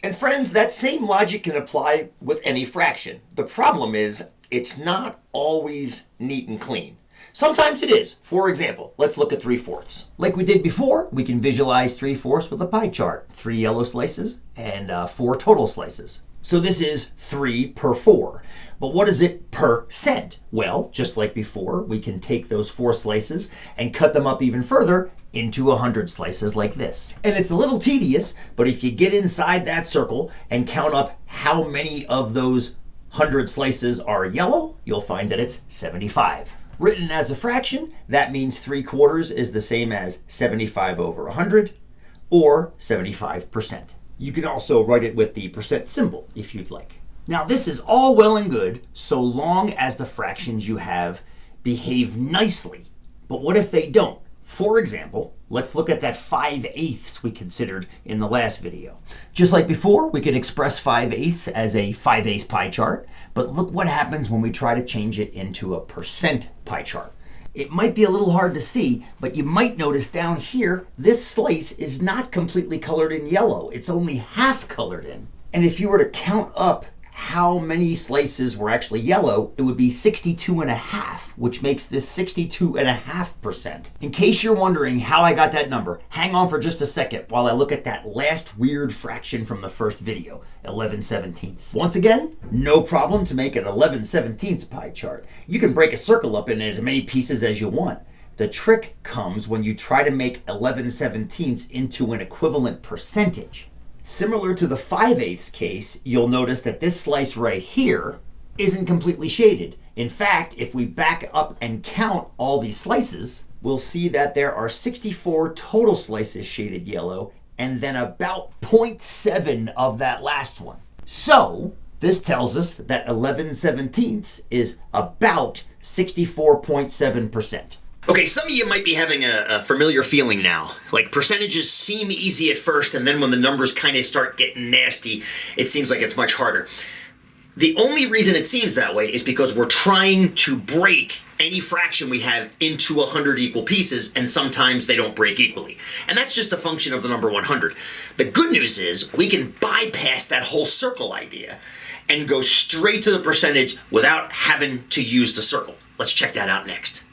And friends, that same logic can apply with any fraction. The problem is, it's not always neat and clean. Sometimes it is. For example, let's look at 3/4. Like we did before, we can visualize 3/4 with a pie chart. 3 yellow slices and 4 total slices. So this is 3 per 4. But what is it percent? Well, just like before, we can take those 4 slices and cut them up even further into 100 slices like this. And it's a little tedious, but if you get inside that circle and count up how many of those 100 slices are yellow, you'll find that it's 75. Written as a fraction, that means 3/4 is the same as 75 over 100, or 75%. You can also write it with the percent symbol if you'd like. Now this is all well and good so long as the fractions you have behave nicely. But what if they don't? For example, let's look at that 5/8 we considered in the last video. Just like before, we could express 5/8 as a 5/8 pie chart, but look what happens when we try to change it into a percent pie chart. It might be a little hard to see, but you might notice down here, this slice is not completely colored in yellow. It's only half colored in. And if you were to count up how many slices were actually yellow, it would be 62.5, which makes this 62.5%. In case you're wondering how I got that number, hang on for just a second while I look at that last weird fraction from the first video, 11/17. Once again, no problem to make an 11/17 pie chart. You can break a circle up in as many pieces as you want. The trick comes when you try to make 11/17 into an equivalent percentage. Similar to the 5/8 case, you'll notice that this slice right here isn't completely shaded. In fact, if we back up and count all these slices, we'll see that there are 64 total slices shaded yellow, and then about 0.7 of that last one. So this tells us that 11/17 is about 64.7%. Okay, some of you might be having a familiar feeling now. Like percentages seem easy at first, and then when the numbers kind of start getting nasty, it seems like it's much harder. The only reason it seems that way is because we're trying to break any fraction we have into 100 equal pieces, and sometimes they don't break equally. And that's just a function of the number 100. The good news is we can bypass that whole circle idea and go straight to the percentage without having to use the circle. Let's check that out next.